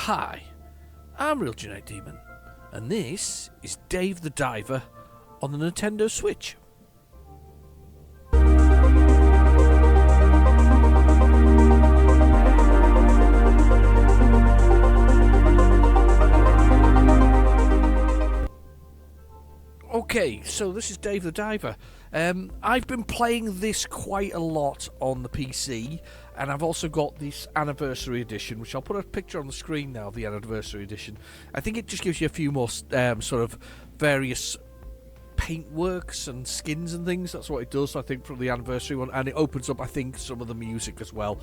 Hi, I'm RealGenericDemon, and this is Dave the Diver on the Nintendo Switch. Okay, so this is Dave the Diver. I've been playing this quite a lot on the PC, and I've also got this Anniversary Edition, which I'll put a picture on the screen now of the Anniversary Edition. I think it just gives you a few more sort of various paintworks and skins and things. That's what it does, I think, from the Anniversary one, and it opens up, I think, some of the music as well.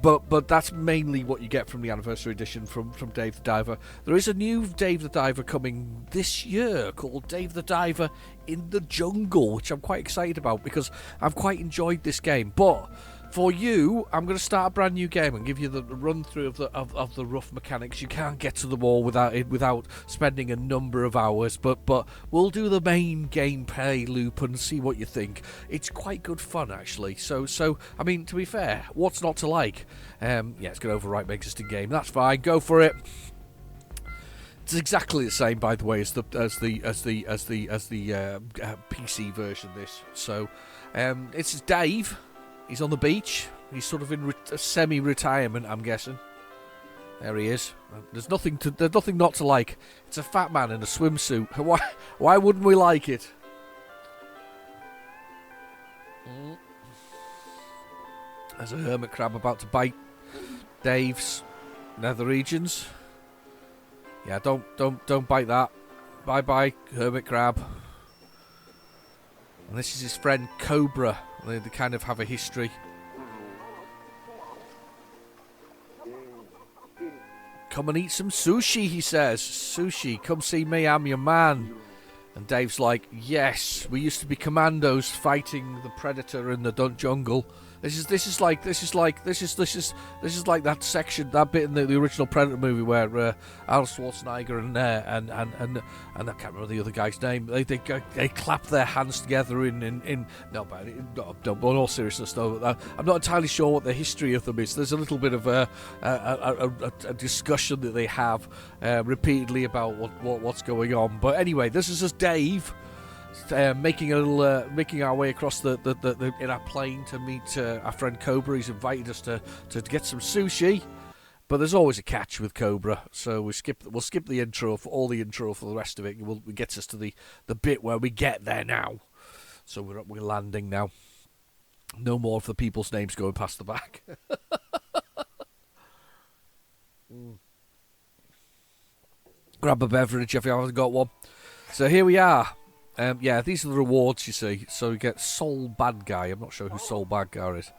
But that's mainly what you get from the Anniversary Edition from Dave the Diver. There is a new Dave the Diver coming this year called Dave the Diver in the Jungle, which I'm quite excited about because I've quite enjoyed this game. But for you, I'm going to start a brand new game and give you the run through of the rough mechanics. You can't get to the wall without spending a number of hours, but we'll do the main gameplay loop and see what you think. It's quite good fun, actually. So I mean, to be fair, what's not to like? Yeah, it's going to overwrite my existing game. That's fine. Go for it. It's exactly the same, by the way, as the PC version. This. So it's Dave. He's on the beach. He's sort of in semi-retirement, I'm guessing. There he is. There's nothing not to like. It's a fat man in a swimsuit. Why wouldn't we like it? There's a hermit crab about to bite Dave's nether regions. Yeah, don't bite that. Bye, hermit crab. And this is his friend Cobra. They kind of have a history. Come and eat some sushi, he says. Sushi, come see me, I'm your man. And Dave's like, yes, we used to be commandos fighting the predator in the jungle. This is like that section, that bit in the original Predator movie where Arnold Schwarzenegger and I can't remember the other guy's name. They clap their hands together in all seriousness though. I'm not entirely sure what the history of them is. There's a little bit of a discussion that they have repeatedly about what's going on. But anyway, this is just Dave. Making our way across the in our plane to meet our friend Cobra. He's invited us to get some sushi, but there's always a catch with Cobra, so we'll skip the intro for the rest of it. It gets us to the bit where we get there now. So we're landing now. No more of the people's names going past the back. Grab a beverage if you haven't got one. So here we are. Yeah, these are the rewards, you see. So you get Soul Bad Guy. I'm not sure who Soul Bad Guy is.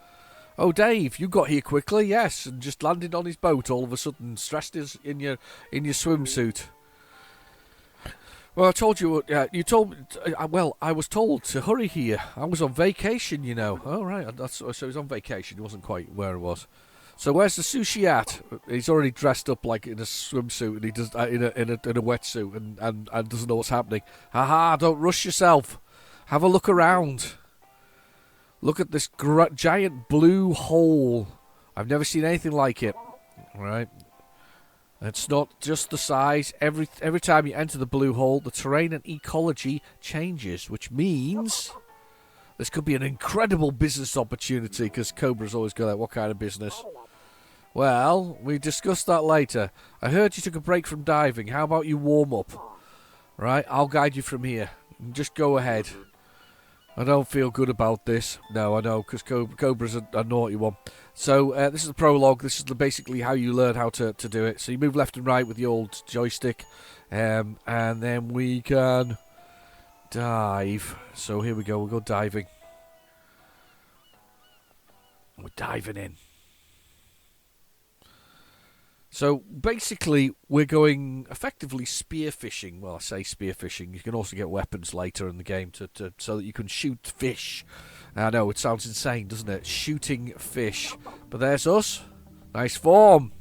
Oh, Dave, you got here quickly, yes, and just landed on his boat all of a sudden, stressed in your swimsuit. Well, I told you. You told me. Well, I was told to hurry here. I was on vacation, you know. Oh, right. So he was on vacation. He wasn't quite where he was. So where's the sushi at? He's already dressed up like in a swimsuit, and he does in a wetsuit, and doesn't know what's happening. Haha! Don't rush yourself. Have a look around. Look at this giant blue hole. I've never seen anything like it. All right. It's not just the size. Every time you enter the blue hole, the terrain and ecology changes, which means this could be an incredible business opportunity. Because Cobra's always got that. What kind of business? Well, we discussed that later. I heard you took a break from diving. How about you warm up? Right, I'll guide you from here. Just go ahead. I don't feel good about this. No, I know, because Cobra's a naughty one. So, this is the prologue. This is basically how you learn how to do it. So you move left and right with the old joystick. And then we can dive. So here we go. We'll go diving. We're diving in. So basically, we're going effectively spearfishing. Well, I say spearfishing. You can also get weapons later in the game so that you can shoot fish. I know, it sounds insane, doesn't it? Shooting fish. But there's us. Nice form.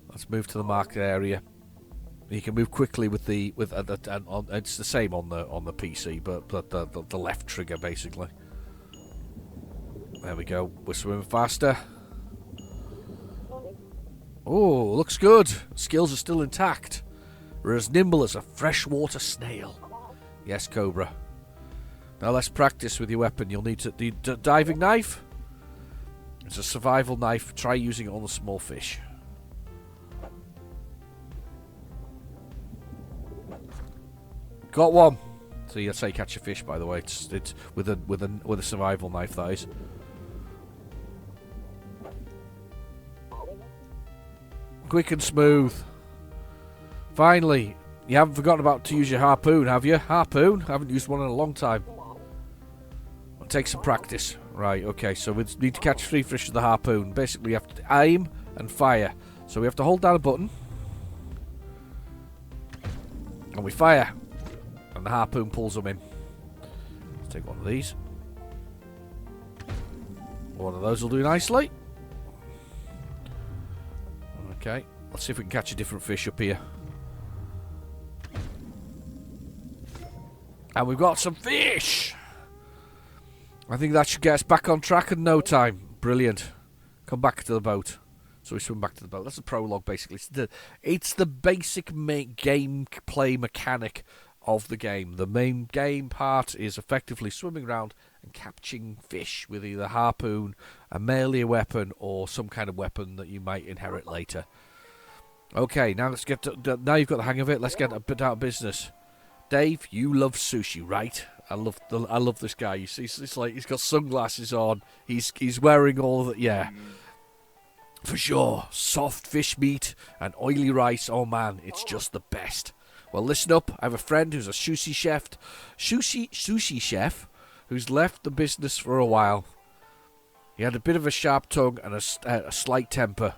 Let's move to the market area. You can move quickly with it's the same on the PC, but the left trigger basically. There we go. We're swimming faster. Oh, looks good. Skills are still intact. We're as nimble as a freshwater snail. Yes, Cobra. Now let's practice with your weapon. You'll need the diving knife. It's a survival knife. Try using it on the small fish. Got one. So that's how you catch a fish, by the way. It's with a survival knife, that is. Quick and smooth. Finally, you haven't forgotten about to use your harpoon, have you? Harpoon? I haven't used one in a long time. It'll take some practice. Right, okay, so we need to catch 3 fish with the harpoon. Basically, you have to aim and fire. So we have to hold down a button. And we fire. And the harpoon pulls them in. Let's take one of these. One of those will do nicely. Okay, let's see if we can catch a different fish up here. And we've got some fish! I think that should get us back on track in no time. Brilliant. Come back to the boat. So we swim back to the boat. That's a prologue, basically. It's the basic gameplay mechanic of the game. The main game part is effectively swimming around and catching fish with either harpoon, a melee weapon, or some kind of weapon that you might inherit later. Okay, now let's get to, now you've got the hang of it. Let's get a bit out of business. Dave, you love sushi, right? I love this guy. You see, it's like he's got sunglasses on. He's wearing all that. Yeah, for sure. Soft fish meat and oily rice. Oh man, it's just the best. Well, listen up. I have a friend who's a sushi chef, who's left the business for a while. He had a bit of a sharp tongue and a slight temper,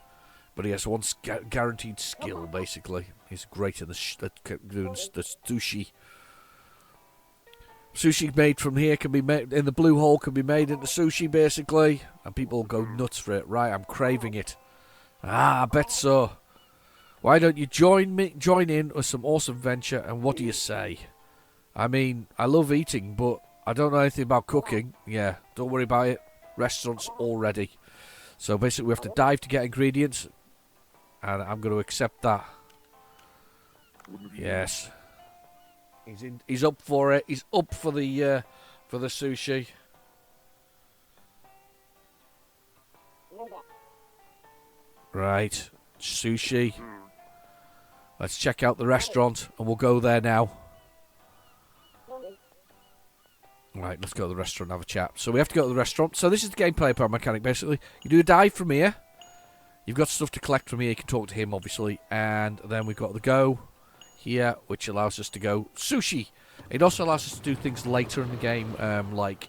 but he has one guaranteed skill. Basically, he's great at doing the sushi. Sushi made from here can be made in the blue hole, can be made into sushi basically, and people go nuts for it. Right, I'm craving it. I bet so. Why don't you join in with some awesome venture, and what do you say? I mean, I love eating, but I don't know anything about cooking. Yeah, don't worry about it. Restaurant's all ready. So basically we have to dive to get ingredients, and I'm going to accept that. Yes. He's up for it. He's up for the sushi. Right, sushi. Let's check out the restaurant, and we'll go there now. Right, let's go to the restaurant and have a chat. So we have to go to the restaurant. So this is the gameplay power mechanic, basically. You do a dive from here. You've got stuff to collect from here. You can talk to him, obviously. And then we've got the go here, which allows us to go sushi. It also allows us to do things later in the game, like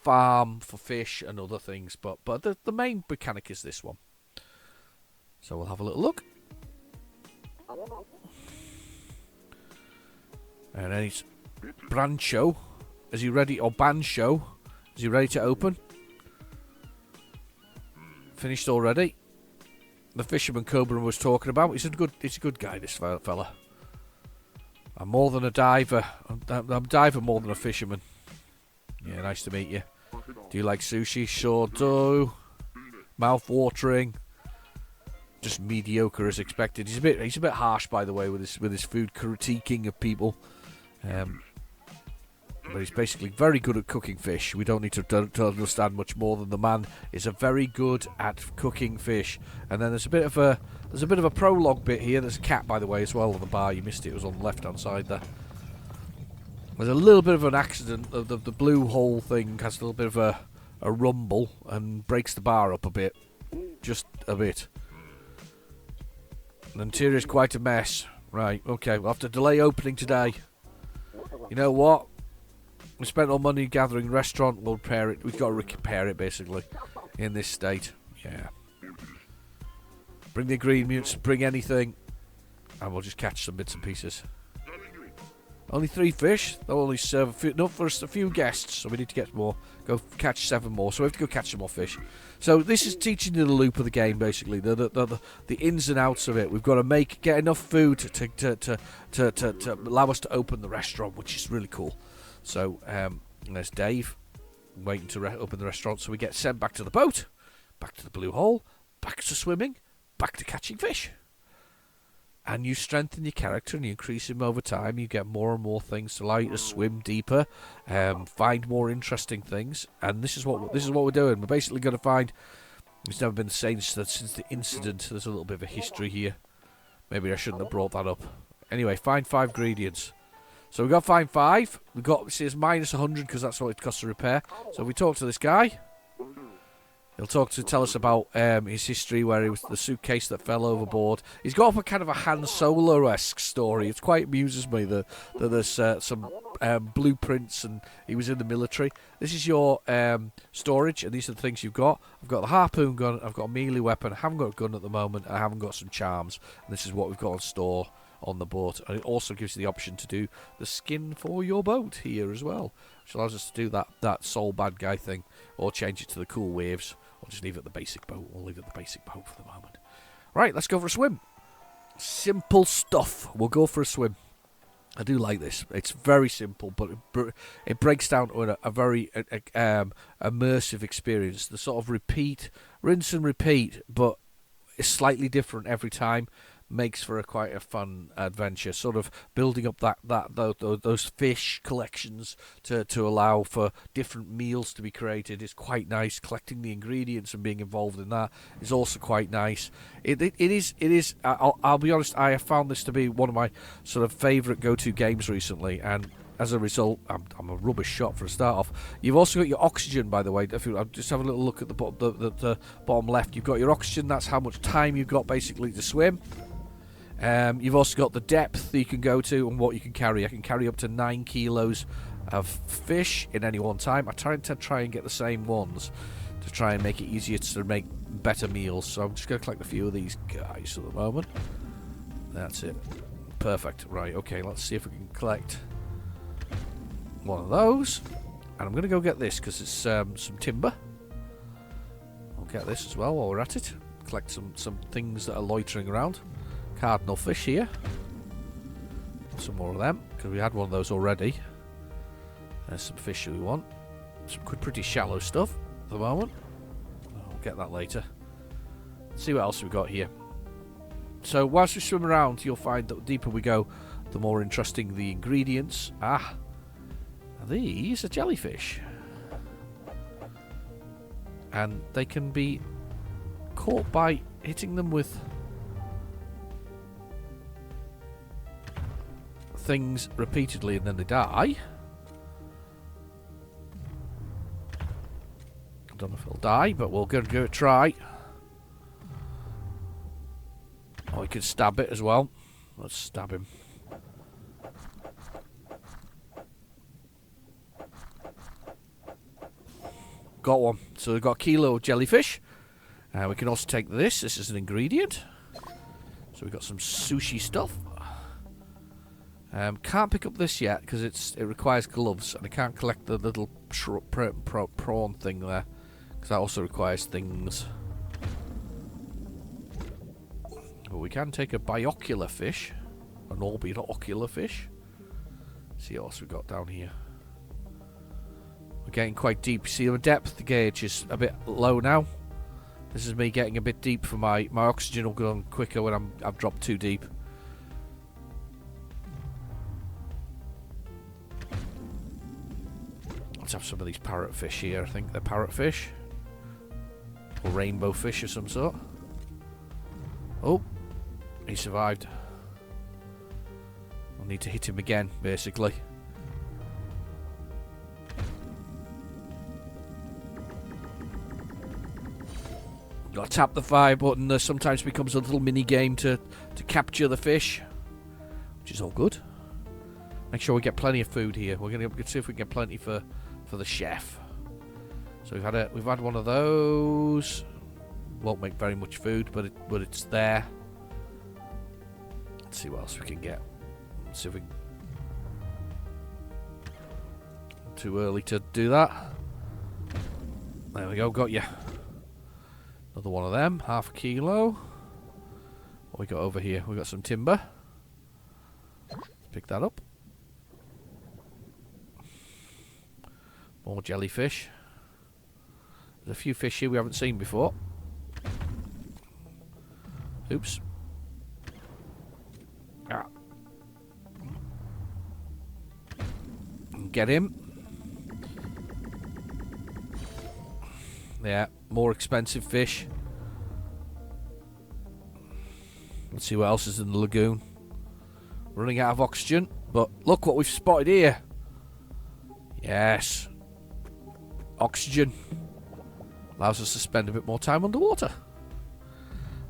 farm for fish and other things. But the main mechanic is this one. So we'll have a little look. And then it's Brancho. Is he ready? Or Bancho? Is he ready to open? Finished already. The fisherman Cobra was talking about. He's a good guy, this fella. I'm more than a diver. I'm a diver more than a fisherman. Yeah, nice to meet you. Do you like sushi? Sure do. Mouth watering. Just mediocre as expected. He's a bit harsh, by the way, with his food critiquing of people. But he's basically very good at cooking fish. We don't need to understand much more than the man is very good at cooking fish. And then there's a bit of a prologue bit here. There's a cat, by the way, as well on the bar. You missed it. It was on the left-hand side there. There's a little bit of an accident. The blue hole thing has a little bit of a rumble and breaks the bar up a bit. Just a bit. The interior is quite a mess. Right, okay, we'll have to delay opening today. You know what? We spent our money gathering restaurant. We'll repair it. We've got to repair it, basically, in this state. Yeah. Bring the ingredients. Bring anything. And we'll just catch some bits and pieces. Only 3 fish. They'll only serve enough for us, a few guests. So we need to get more. Go catch 7 more. So we have to go catch some more fish. So this is teaching you the loop of the game, basically. The ins and outs of it. We've got to get enough food to allow us to open the restaurant, which is really cool. So, there's Dave waiting to open the restaurant, so we get sent back to the boat, back to the blue hole, back to swimming, back to catching fish. And you strengthen your character and you increase him over time. You get more and more things to allow you to swim deeper, find more interesting things. And this is what we're doing. We're basically going to find. It's never been the same since the incident. There's a little bit of a history here. Maybe I shouldn't have brought that up. Anyway, find 5 ingredients. So we've got to find 5. We've got, see, it's minus 100 because that's what it costs to repair. So if we talk to this guy, he'll tell us about his history, where he was the suitcase that fell overboard. He's got up a kind of a Han Solo-esque story. It quite amuses me that there's some blueprints and he was in the military. This is your storage, and these are the things you've got. I've got the harpoon gun, I've got a melee weapon, I haven't got a gun at the moment, I haven't got some charms. And this is what we've got on store on the boat. And it also gives you the option to do the skin for your boat here as well, which allows us to do that soul bad guy thing, or change it to the cool waves, or just leave it at the basic boat. We'll leave it at the basic boat for the moment. Right, let's go for a swim. Simple stuff. We'll go for a swim. I do like this. It's very simple, but it breaks down to a very immersive experience. The sort of rinse and repeat, but it's slightly different every time. Makes for quite a fun adventure, sort of building up those fish collections to allow for different meals to be created is quite nice. Collecting the ingredients and being involved in that is also quite nice. It is. I'll be honest. I have found this to be one of my sort of favourite go-to games recently, and as a result, I'm a rubbish shot for a start off. You've also got your oxygen, by the way. If you just have a little look at the bottom left, you've got your oxygen. That's how much time you've got basically to swim. You've also got the depth that you can go to and what you can carry. I can carry up to 9 kilos of fish in any one time. I try and get the same ones to try and make it easier to make better meals. So I'm just going to collect a few of these guys at the moment. That's it. Perfect. Right, okay, let's see if we can collect one of those. And I'm going to go get this because it's some timber. I'll get this as well while we're at it. Collect some things that are loitering around. Cardinal fish here. Some more of them, because we had one of those already. There's some fish that we want. Some pretty shallow stuff at the moment. I'll get that later. Let's see what else we've got here. So whilst we swim around, you'll find that the deeper we go, the more interesting the ingredients. These are jellyfish. And they can be caught by hitting them with things repeatedly, and then they die. I don't know if it'll die, but we'll go and give it a try. Or we could stab it as well. Let's stab him. Got one. So we've got a kilo of jellyfish. We can also take this. This is an ingredient. So we've got some sushi stuff. Can't pick up this yet because it requires gloves, and I can't collect the little prawn thing there because that also requires things. But we can take a biocular fish, an ocular fish. See what else we've got down here. We're getting quite deep. See, the depth gauge is a bit low now. This is me getting a bit deep for my oxygen will go on quicker when I've dropped too deep. Let's have some of these parrotfish here. I think they're parrotfish. Or rainbow fish of some sort. Oh, he survived. I'll need to hit him again, basically. Got to tap the fire button. There sometimes becomes a little mini game to capture the fish, which is all good. Make sure we get plenty of food here. We're going to see if we can get plenty for the chef. So we've had one of those. Won't make very much food, but it's there. Let's see what else we can get. Let's see if we can. Too early to do that. There we go. Got you. Another one of them. Half a kilo. What we got over here? We got some timber. Let's pick that up. More jellyfish. There's a few fish here we haven't seen before. Oops. Ah. Get him. Yeah, more expensive fish. Let's see what else is in the lagoon. Running out of oxygen, but look what we've spotted here. Yes. Oxygen. Allows us to spend a bit more time underwater.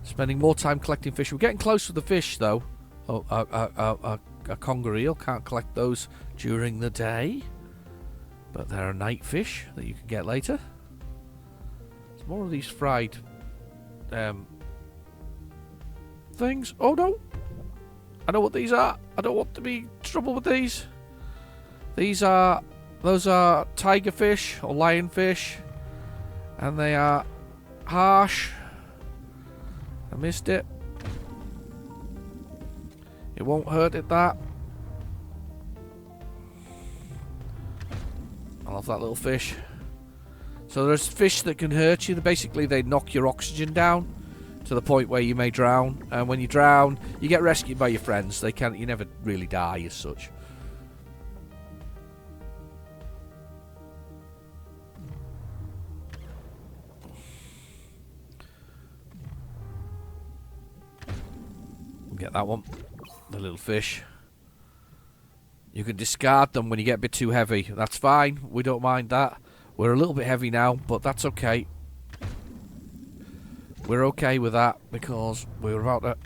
Spending more time collecting fish. We're getting close with the fish, though. Oh, a conger eel. Can't collect those during the day. But there are night fish that you can get later. There's more of these fried things. Oh, no. I know what these are. I don't want to be in trouble with these. Those are tiger fish or lionfish. And they are harsh. I missed it. It won't hurt it, that. I love that little fish. So there's fish that can hurt you. Basically, they knock your oxygen down to the point where you may drown. And when you drown, you get rescued by your friends. You never really die as such. Get that one. The little fish. You can discard them when you get a bit too heavy. That's fine. We don't mind that. We're a little bit heavy now, but that's okay. We're okay with that because we're about to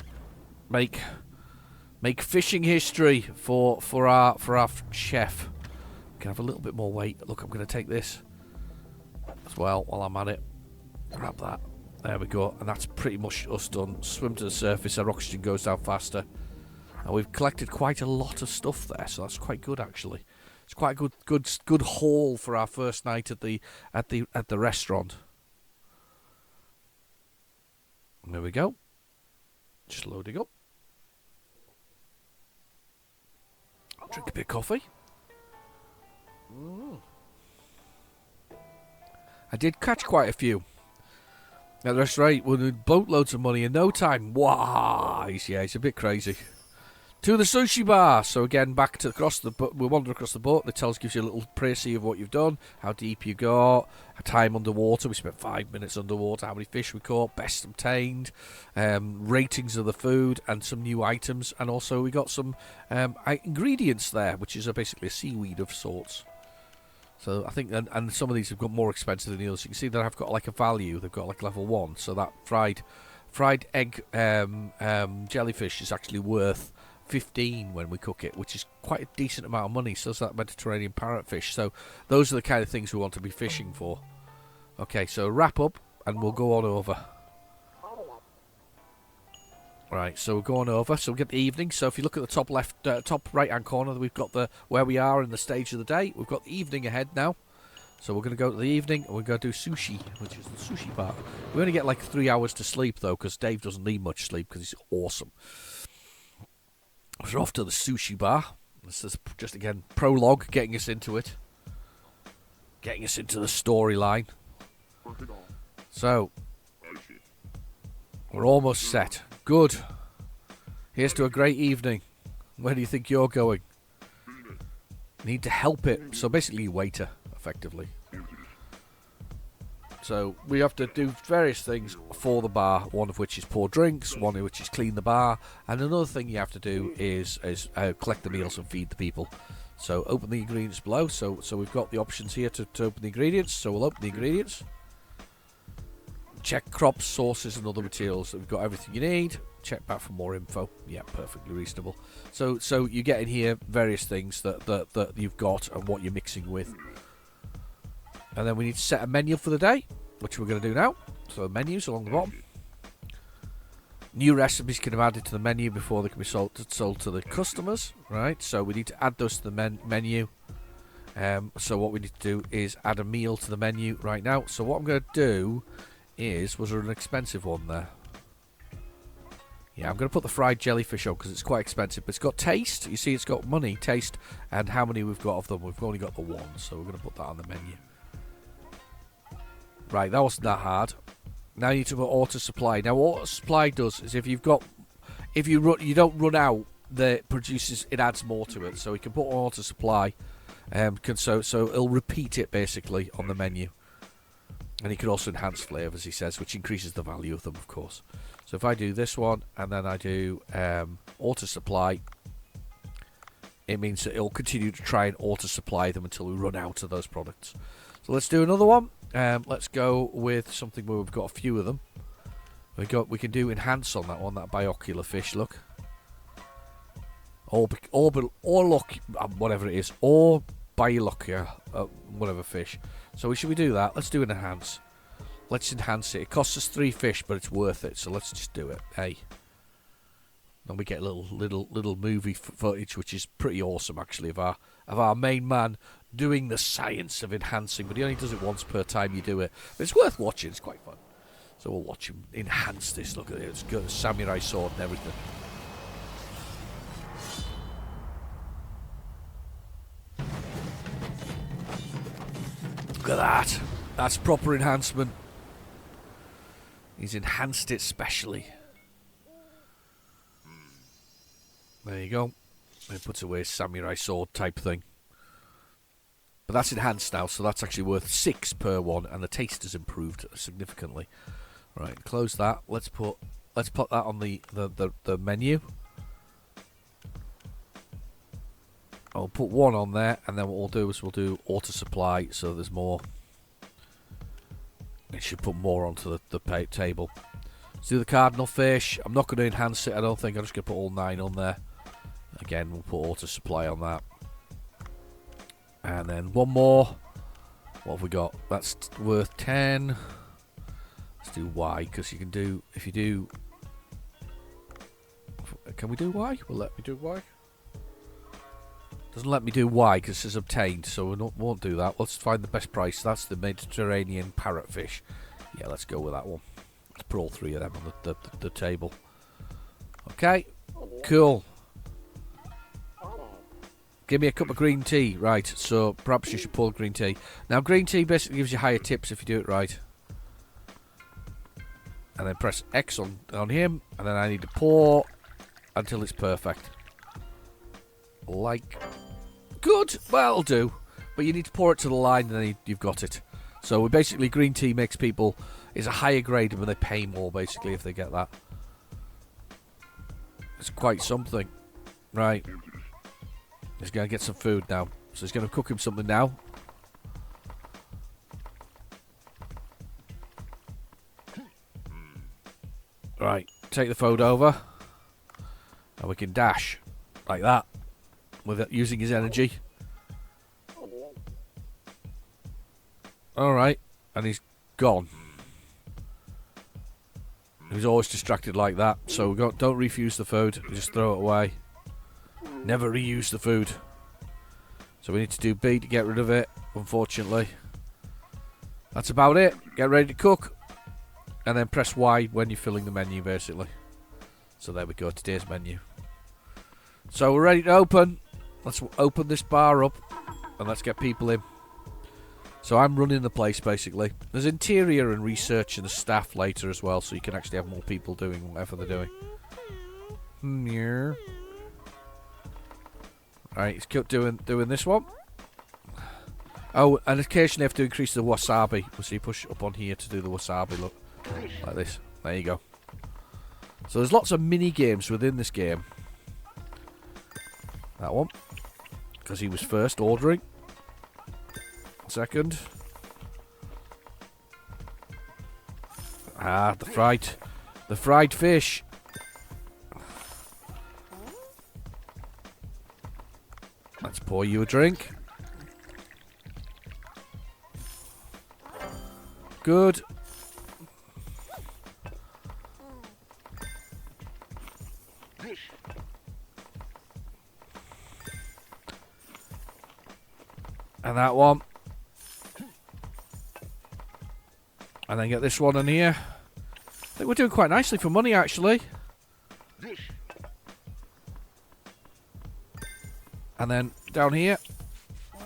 make fishing history for our chef. We can have a little bit more weight. Look, I'm going to take this as well while I'm at it. Grab that. There we go. And that's pretty much us done. Swim to the surface. Our oxygen goes down faster. And we've collected quite a lot of stuff there, so that's quite good actually. It's quite a good haul for our first night at the restaurant. There we go. Just loading up. I'll drink a bit of coffee. I did catch quite a few. At the restaurant, we'll boatloads of money in no time. Wow, yeah, it's a bit crazy. To the sushi bar. So again, back to we wander across the boat. The gives you a little précis of what you've done, how deep you got, time underwater. We spent 5 minutes underwater. How many fish we caught, best obtained, ratings of the food, and some new items. And also we got some ingredients there, which is basically a seaweed of sorts. So I think, and some of these have got more expensive than the others. You can see that I've got like a value. They've got like level 1. So that fried egg jellyfish is actually worth 15 when we cook it, which is quite a decent amount of money. So is that Mediterranean parrotfish. So those are the kind of things we want to be fishing for. Okay, so wrap up and we'll go on over. Right, so we're going over. So we get the evening. So if you look at the top left, top right-hand corner, we've got where we are in the stage of the day. We've got the evening ahead now. So we're going to go to the evening and we're going to do sushi, which is the sushi part. We only get like 3 hours to sleep though, because Dave doesn't need much sleep because he's awesome. We're off to the sushi bar. This is just again prologue, getting us into it, getting us into the storyline. So we're almost set. Good. Here's to a great evening. Where do you think you're going? Need to help it. So basically, waiter, effectively. So we have to do various things for the bar, one of which is pour drinks, one of which is clean the bar, and another thing you have to do is collect the meals and feed the people. So open the ingredients below. So we've got the options here to open the ingredients. So we'll open the ingredients. Check crops, sauces and other materials. We've got everything you need. Check back for more info. Yeah, perfectly reasonable. So you get in here various things that you've got and what you're mixing with. And then we need to set a menu for the day, which we're going to do now. So menus along the bottom. New recipes can be added to the menu before they can be sold to the customers. Right, so we need to add those to the menu. So what we need to do is add a meal to the menu right now. So what I'm going to do is, was there an expensive one there? Yeah, I'm going to put the fried jellyfish on because it's quite expensive, but it's got taste. You see, it's got money, taste, and how many we've got of them. We've only got the one, so we're going to put that on the menu. Right, that wasn't that hard. Now you need to put auto supply. Now what auto supply does is if you don't run out, it adds more to it. So we can put auto supply, so it'll repeat it basically on the menu. And you can also enhance flavours, he says, which increases the value of them, of course. So if I do this one, and then I do auto supply, it means that it'll continue to try and auto supply them until we run out of those products. So let's do another one. Let's go with something where we've got a few of them. We can do enhance on that one, that biocular fish. Look, or look, whatever it is, or biocular, whatever fish. So should we do that? Let's do an enhance. Let's enhance it. It costs us 3 fish, but it's worth it. So let's just do it. Hey, then we get little movie footage, which is pretty awesome actually, of our main man doing the science of enhancing. But he only does it once per time you do it. But it's worth watching. It's quite fun. So we'll watch him enhance this. Look at it. It's got a samurai sword and everything. Look at that. That's proper enhancement. He's enhanced it specially. There you go. He puts away his samurai sword type thing. But that's enhanced now, so that's actually worth 6 per one, and the taste has improved significantly. Right, close that. Let's put that on the menu. I'll put 1 on there, and then what we'll do is we'll do auto supply, so there's more. It should put more onto the table. Let's do the cardinal fish. I'm not going to enhance it, I don't think. I'm just going to put all 9 on there. Again, we'll put auto supply on that. And then 1 more. What have we got? That's worth 10. Let's do Y, because you can do, if you do... Can we do Y? Will let me do Y? Doesn't let me do Y because it says obtained, so we won't do that. Let's find the best price. That's the Mediterranean parrotfish. Yeah, let's go with that one. Let's put all 3 of them on the table. Okay, cool. Give me a cup of green tea. Right, so perhaps you should pour green tea. Now, green tea basically gives you higher tips if you do it right. And then press X on him, and then I need to pour until it's perfect. Like, good, well, it'll do. But you need to pour it to the line, and then you've got it. So basically, green tea makes people, is a higher grade, and they pay more, basically, if they get that. It's quite something. Right. He's going to get some food now. So he's going to cook him something now. Right, take the food over. And we can dash. Like that. With it, using his energy. Alright. And he's gone. He's always distracted like that. So don't refuse the food. Just throw it away. Never reuse the food. So we need to do B to get rid of it, unfortunately. That's about it. Get ready to cook. And then press Y when you're filling the menu, basically. So there we go, today's menu. So we're ready to open. Let's open this bar up. And let's get people in. So I'm running the place, basically. There's interior and research and the staff later as well. So you can actually have more people doing whatever they're doing. Yeah. Right, he's doing this one. Oh, and occasionally I have to increase the wasabi. So you push up on here to do the wasabi, look. Like this. There you go. So there's lots of mini games within this game. That one. Because he was first ordering. Second. Ah, the fried fish. Let's pour you a drink. Good. And that one. And then get this one in here. I think we're doing quite nicely for money, actually. And then down here,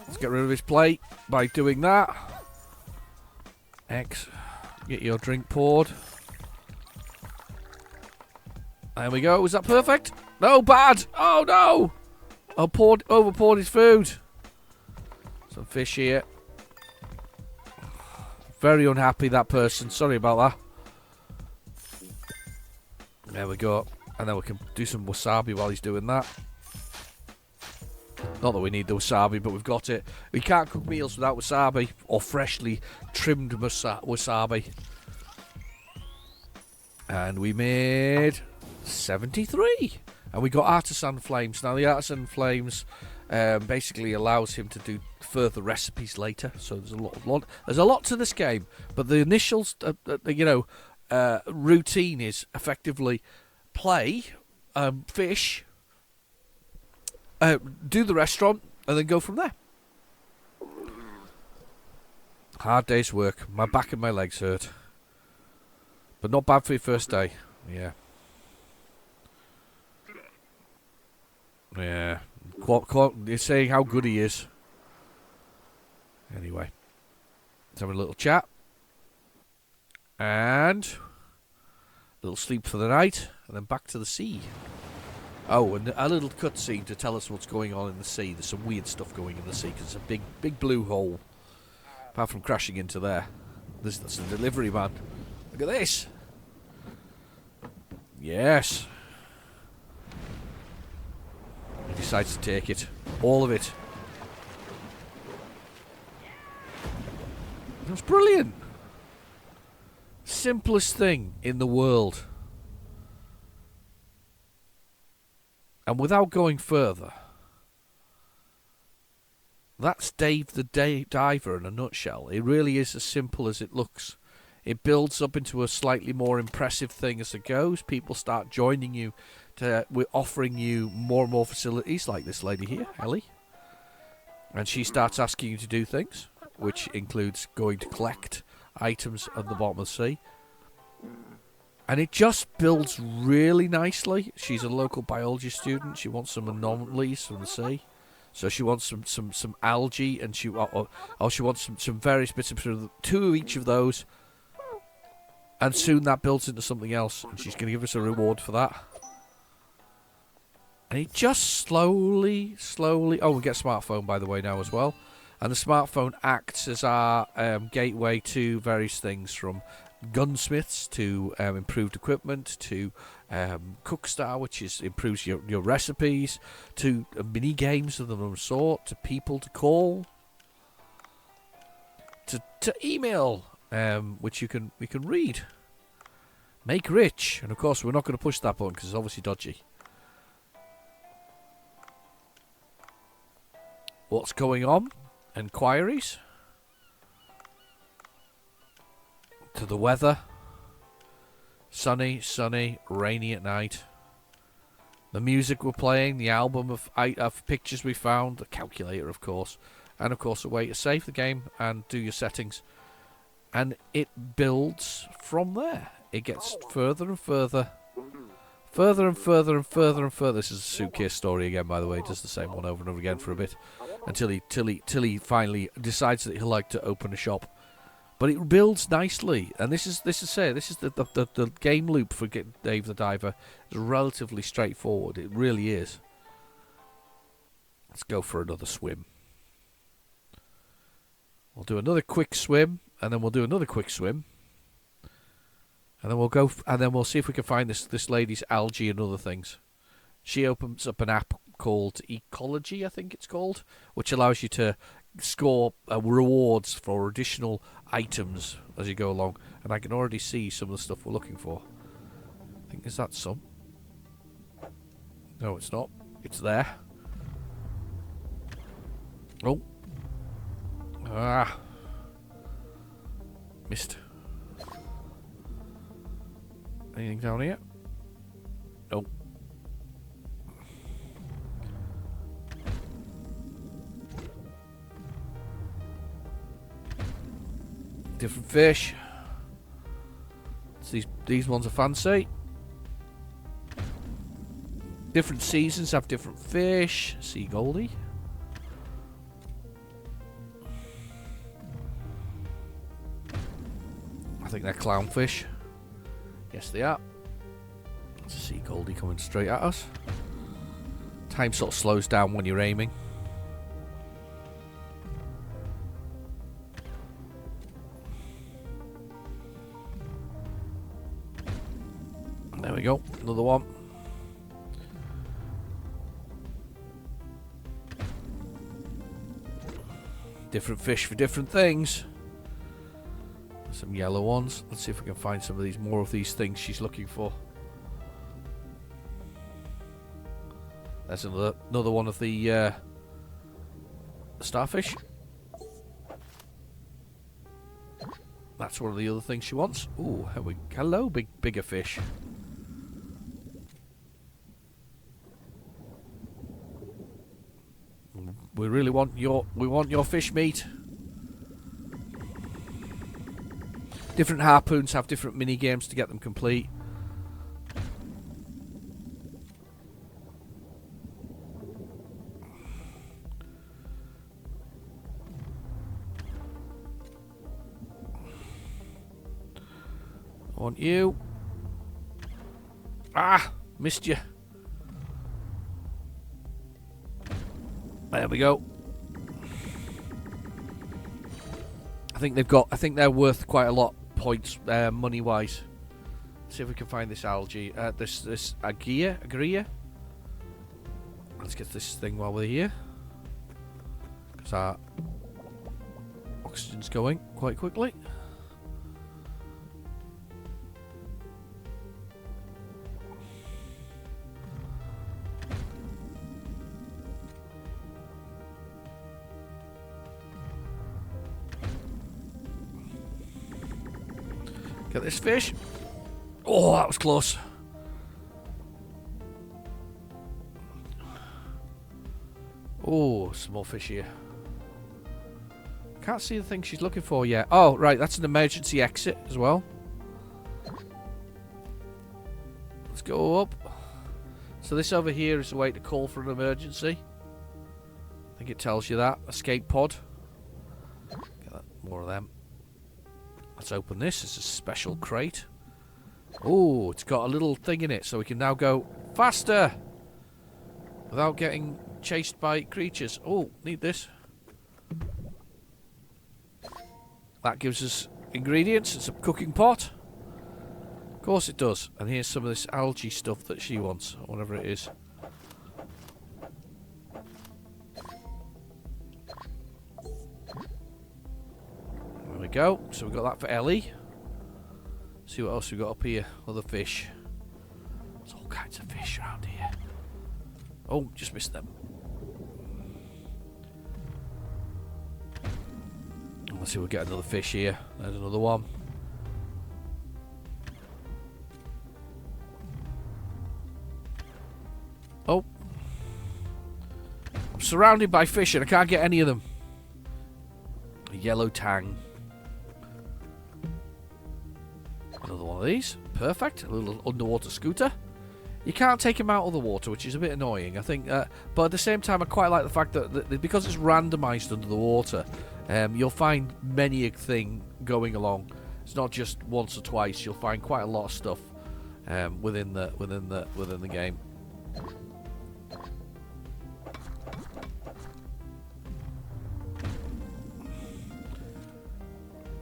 let's get rid of his plate by doing that. X. Get your drink poured. There we go. Was that perfect? No, bad. Oh, no. I over poured his food. Some fish here. Very unhappy, that person. Sorry about that. There we go. And then we can do some wasabi while he's doing that. Not that we need the wasabi, but we've got it. We can't cook meals without wasabi. Or freshly trimmed wasabi. And we made 73. And we got artisan flames. Now the artisan flames basically allows him to do further recipes later. So there's a lot to this game. But the initial routine is effectively play, fish, do the restaurant, and then go from there. Hard day's work. My back and my legs hurt. But not bad for your first day. Yeah. Yeah. You're saying how good he is. Anyway. Let's have a little chat. And a little sleep for the night. And then back to the sea. Oh, and a little cutscene to tell us what's going on in the sea. There's some weird stuff going in the sea because it's a big blue hole. Apart from crashing into there. That's the delivery man. Look at this. Yes. He decides to take it. All of it. That's brilliant. Simplest thing in the world. And without going further, that's Dave the Diver in a nutshell. It really is as simple as it looks. It builds up into a slightly more impressive thing as it goes. People start joining you. We're offering you more and more facilities, like this lady here, Ellie. And she starts asking you to do things, which includes going to collect items at the bottom of the sea. And it just builds really nicely. She's a local biology student. She wants some anomalies from the sea. So she wants some algae, and she wants some various bits of two of each of those. And soon that builds into something else, and she's going to give us a reward for that. And it just slowly... Oh, we get a smartphone, by the way, now as well. And the smartphone acts as our gateway to various things, from gunsmiths to improved equipment to Cookstar, which improves your recipes, to mini games of the sort, to people to call, to email, which we can read. Make rich, and of course we're not going to push that button because it's obviously dodgy. What's going on? Enquiries. To the weather. Sunny, rainy at night. The music we're playing, the album of pictures we found, the calculator, of course, and of course a way to save the game and do your settings. And it builds from there. It gets further and further. Further and further and further and further. This is a suitcase story again, by the way. It does the same one over and over again for a bit. Until he finally decides that he'll like to open a shop. But it builds nicely, and this is the game loop for Dave the Diver. It's relatively straightforward. It really is. Let's go for another swim. We'll do another quick swim, and then we'll do another quick swim, and then we'll go. And then we'll see if we can find this lady's algae and other things. She opens up an app called Ecology, I think it's called, which allows you to score rewards for additional items as you go along, and I can already see some of the stuff we're looking for. I think, is that some? No, it's not. It's there. Oh. Missed. Anything down here? Nope. Different fish. These ones are fancy. Different seasons have different fish. Sea Goldie. I think think they're clownfish. Yes, they are. There's a sea goldie coming straight at us. Time sort of slows down when you're aiming. There we go, another one. Different fish for different things. Some yellow ones. Let's see if we can find some of these, more of these things she's looking for. There's another one of the starfish. That's one of the other things she wants. Ooh, hello, bigger fish. We really want your fish meat. Different harpoons have different mini games to get them complete. I want you. Ah, missed you. There we go. I think they're worth quite a lot points money wise. See if we can find this algae. This agria. Let's get this thing while we're here, because our oxygen's going quite quickly. Get this fish. Oh, that was close. Oh, some more fish here. Can't see the thing she's looking for yet. Oh, right, that's an emergency exit as well. Let's go up. So this over here is a way to call for an emergency. I think it tells you that. Escape pod. Get that, more of them. Let's open this. It's a special crate. Oh, it's got a little thing in it, so we can now go faster without getting chased by creatures. Oh, need this. That gives us ingredients. It's a cooking pot. Of course it does. And here's some of this algae stuff that she wants, or whatever it is. There we go. So we've got that for Ellie. See what else we've got up here. Other fish. There's all kinds of fish around here. Oh, just missed them. Let's see if we get another fish here. There's another one. Oh. I'm surrounded by fish and I can't get any of them. A yellow tang. Another one of these. Perfect. A little underwater scooter. You can't take him out of the water, which is a bit annoying, I think. But at the same time, I quite like the fact that because it's randomised under the water, you'll find many a thing going along. It's not just once or twice. You'll find quite a lot of stuff within the game.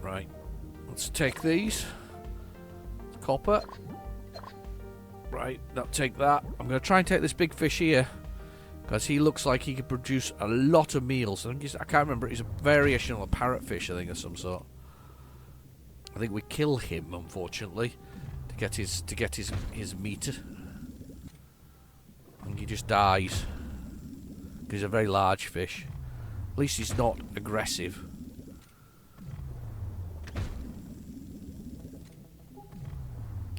Right. Let's take these. Copper. Right, now take that. I'm going to try and take this big fish here, because he looks like he could produce a lot of meals. I can't remember. He's a variation on a parrotfish, I think, of some sort. I think we kill him, unfortunately, to get his meat. I think he just dies. He's a very large fish. At least he's not aggressive.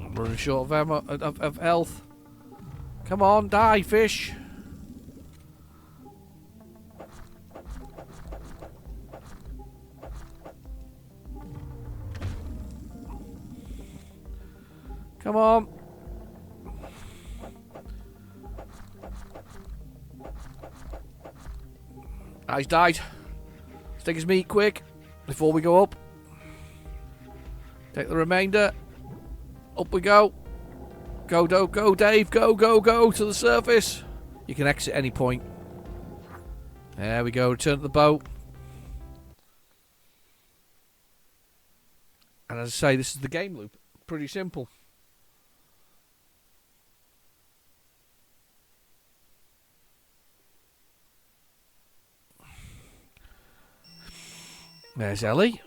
I'm running short of ammo, of health. Come on, die, fish. Come on. Ah, he's died. Let's take his meat quick before we go up. Take the remainder. Up we go. Go, Dave. Go to the surface. You can exit any point. There we go. Return to the boat. And as I say, this is the game loop. Pretty simple. There's Ellie.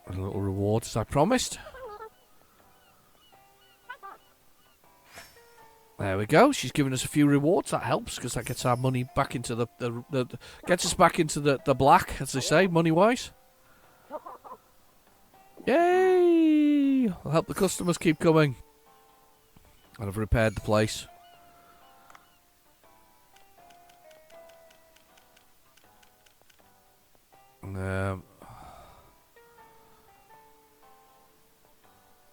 A little reward as I promised. There we go. She's given us a few rewards. That helps because that gets our money back into the gets us back into the black, as they say, money-wise. Yay! I'll help the customers keep coming. And I've repaired the place.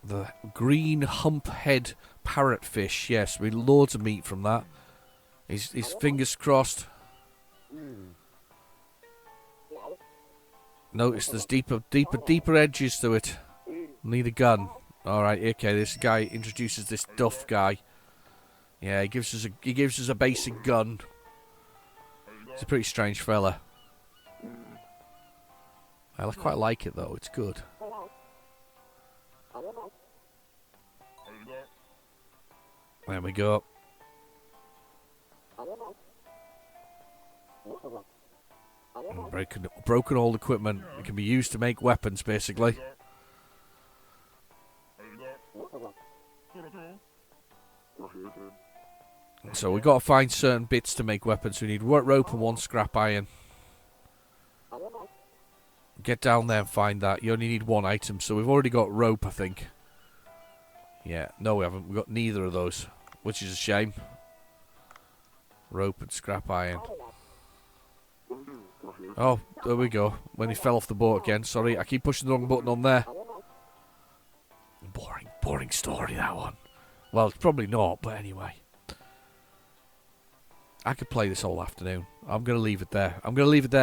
The green humphead parrotfish. Yes, we loads of meat from that. His fingers crossed. Notice there's deeper edges to it. Need a gun. Alright, okay, this guy introduces this Duff guy. Yeah, he gives us a basic gun. He's a pretty strange fella. I quite like it though, it's good. There we go. Broken old equipment. It can be used to make weapons, basically. So we've got to find certain bits to make weapons. We need rope and 1 scrap iron. Get down there and find that. You only need 1 item, so we've already got rope, I think. Yeah, no we haven't. We've got neither of those, which is a shame. Rope and scrap iron. Oh, there we go. When he fell off the boat again. Sorry, I keep pushing the wrong button on there. Boring story, that one. Well, it's probably not, but anyway. I could play this all afternoon. I'm going to leave it there.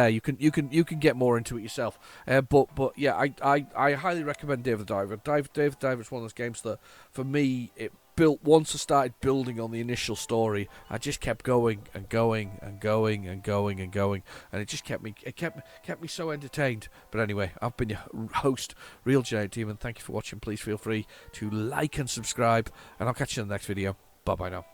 You can get more into it yourself. But yeah, I highly recommend Dave the Diver. Dave the Diver is one of those games that, for me, it built. Once I started building on the initial story, I just kept going and going and going and going and going, and it just kept me so entertained. But anyway, I've been your host, RealGenericDemon. Thank you for watching. Please feel free to like and subscribe, and I'll catch you in the next video. Bye bye now.